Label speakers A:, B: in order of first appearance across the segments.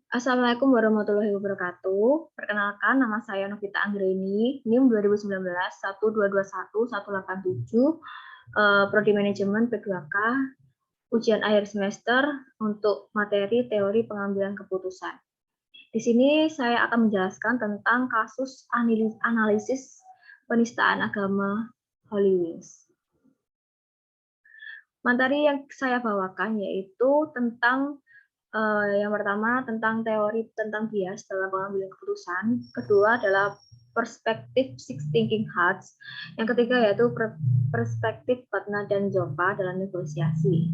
A: Assalamualaikum warahmatullahi wabarakatuh. Perkenalkan, nama saya Novita Anggreni, NIM 2019 1221187, Prodi Manajemen P2K, ujian akhir semester untuk materi teori pengambilan keputusan. Di sini saya akan menjelaskan tentang kasus analisis penistaan agama Holy Wings. Materi yang saya bawakan yaitu tentang yang pertama tentang teori tentang bias dalam pengambilan keputusan, kedua adalah perspektif Six Thinking Hats, yang ketiga yaitu perspektif Batna dan Zoppa dalam negosiasi.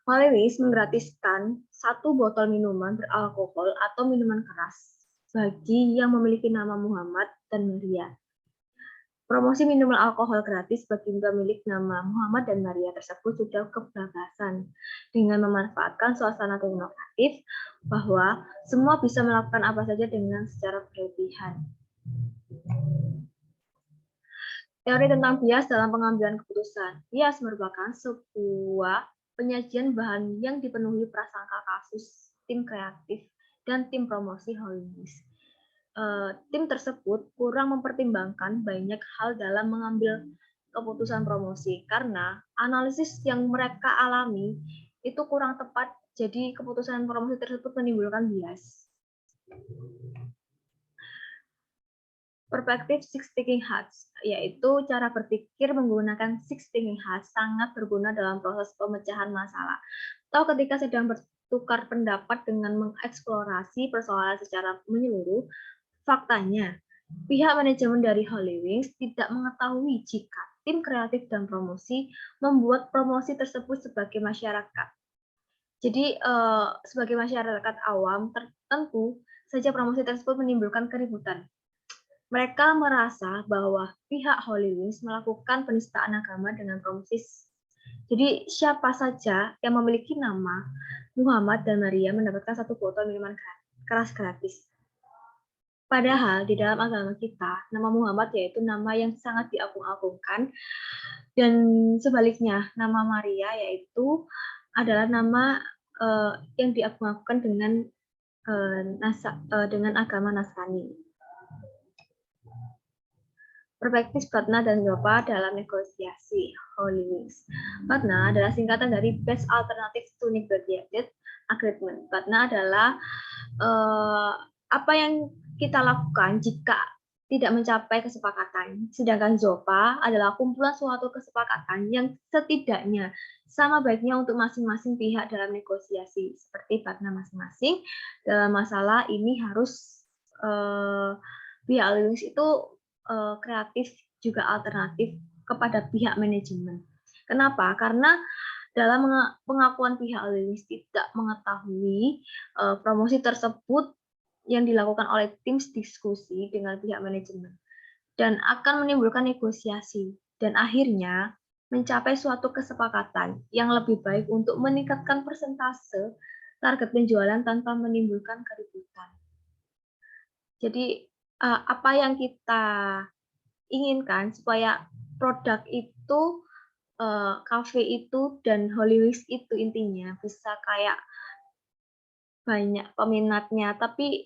A: Holy Wings menggratiskan 1 botol minuman beralkohol atau minuman keras bagi yang memiliki nama Muhammad dan Maria. Promosi minuman alkohol gratis bagi pemilik nama Muhammad dan Maria tersebut sudah kebablasan dengan memanfaatkan suasana demokratif bahwa semua bisa melakukan apa saja dengan secara berlebihan. Teori tentang bias dalam pengambilan keputusan. Bias merupakan sebuah penyajian bahan yang dipenuhi prasangka kasus tim kreatif dan tim promosi Holy Wings. Tim tersebut kurang mempertimbangkan banyak hal dalam mengambil keputusan promosi karena analisis yang mereka alami itu kurang tepat, jadi keputusan promosi tersebut menimbulkan bias. Perspektif Six Thinking Hats, yaitu cara berpikir menggunakan Six Thinking Hats sangat berguna dalam proses pemecahan masalah atau ketika sedang bertukar pendapat dengan mengeksplorasi persoalan secara menyeluruh. Faktanya, pihak manajemen dari Holy Wings tidak mengetahui jika tim kreatif dan promosi membuat promosi tersebut sebagai masyarakat. Jadi, sebagai masyarakat awam, tentu saja promosi tersebut menimbulkan keributan. Mereka merasa bahwa pihak Holy Wings melakukan penistaan agama dengan promosi. Jadi, siapa saja yang memiliki nama Muhammad dan Maria mendapatkan 1 botol minuman keras gratis. Padahal di dalam agama kita, nama Muhammad yaitu nama yang sangat diagung-agungkan, dan sebaliknya nama Maria yaitu adalah nama yang diagung-agungkan dengan agama Nasrani. Perspektif Batna dan Zoppa dalam negosiasi Holy Wings. Batna adalah singkatan dari Best Alternative to Negotiated Agreement. Batna adalah apa yang kita lakukan jika tidak mencapai kesepakatan. Sedangkan Zoppa adalah kumpulan suatu kesepakatan yang setidaknya sama baiknya untuk masing-masing pihak dalam negosiasi. Seperti Batna masing-masing dalam masalah ini harus pihak Wings itu kreatif juga alternatif kepada pihak manajemen. Kenapa? Karena dalam pengakuan pihak Wings tidak mengetahui promosi tersebut yang dilakukan oleh tim diskusi dengan pihak manajemen dan akan menimbulkan negosiasi dan akhirnya mencapai suatu kesepakatan yang lebih baik untuk meningkatkan persentase target penjualan tanpa menimbulkan keributan. Jadi apa yang kita inginkan supaya produk itu, kafe itu dan Holy Wings itu intinya bisa kayak banyak peminatnya, tapi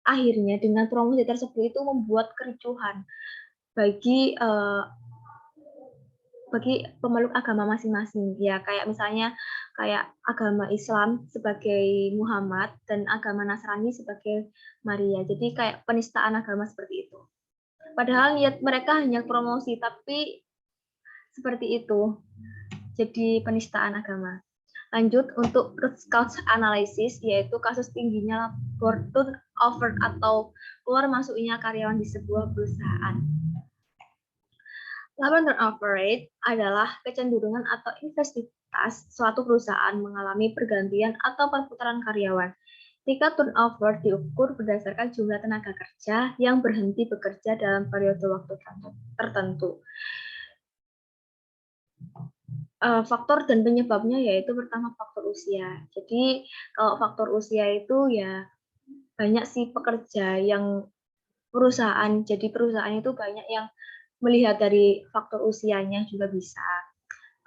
A: akhirnya dengan promosi tersebut itu membuat kericuhan bagi pemeluk agama masing-masing. Ya, kayak misalnya kayak agama Islam sebagai Muhammad dan agama Nasrani sebagai Maria. Jadi kayak penistaan agama seperti itu. Padahal niat mereka hanya promosi, tapi seperti itu. Jadi penistaan agama. Lanjut untuk root cause analysis, yaitu kasus tingginya labor turnover atau keluar masuknya karyawan di sebuah perusahaan. Labor turnover rate adalah kecenderungan atau intensitas suatu perusahaan mengalami pergantian atau perputaran karyawan. Tingkat turnover diukur berdasarkan jumlah tenaga kerja yang berhenti bekerja dalam periode waktu tertentu. Faktor dan penyebabnya yaitu pertama faktor usia. Jadi kalau faktor usia itu ya banyak sih pekerja yang perusahaan itu banyak yang melihat dari faktor usianya juga bisa.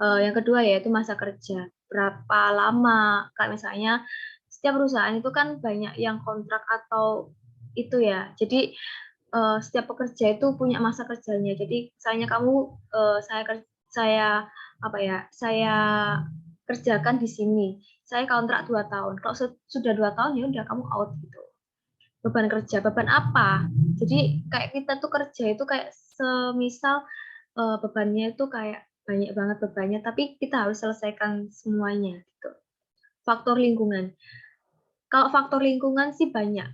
A: Yang kedua yaitu masa kerja. Berapa lama, kayak misalnya setiap perusahaan itu kan banyak yang kontrak atau itu ya. Jadi setiap pekerja itu punya masa kerjanya. Jadi misalnya kamu saya apa ya? Saya kerjakan di sini. Saya kontrak 2 tahun. Kalau sudah 2 tahun ya udah kamu out gitu. Beban kerja, beban apa? Jadi kayak kita tuh kerja itu kayak semisal bebannya itu kayak banyak banget bebannya, tapi kita harus selesaikan semuanya gitu. Faktor lingkungan. Kalau faktor lingkungan sih banyak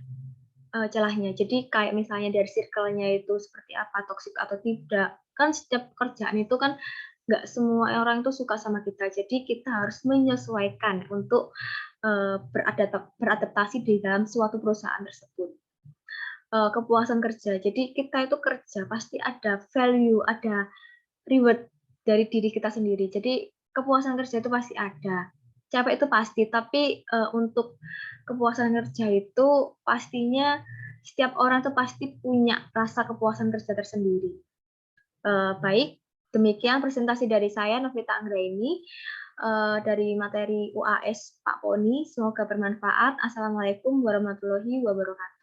A: celahnya. Jadi kayak misalnya dari circle-nya itu seperti apa, toksik atau tidak. Kan setiap pekerjaan itu kan nggak semua orang itu suka sama kita. Jadi kita harus menyesuaikan untuk beradaptasi di dalam suatu perusahaan tersebut. Kepuasan kerja. Jadi kita itu kerja pasti ada value, ada reward dari diri kita sendiri. Jadi kepuasan kerja itu pasti ada. Capek itu pasti, tapi untuk kepuasan kerja itu pastinya setiap orang itu pasti punya rasa kepuasan kerja tersendiri. Baik, demikian presentasi dari saya Novita Anggraini dari materi UAS Pak Poni. Semoga bermanfaat. Assalamualaikum warahmatullahi wabarakatuh.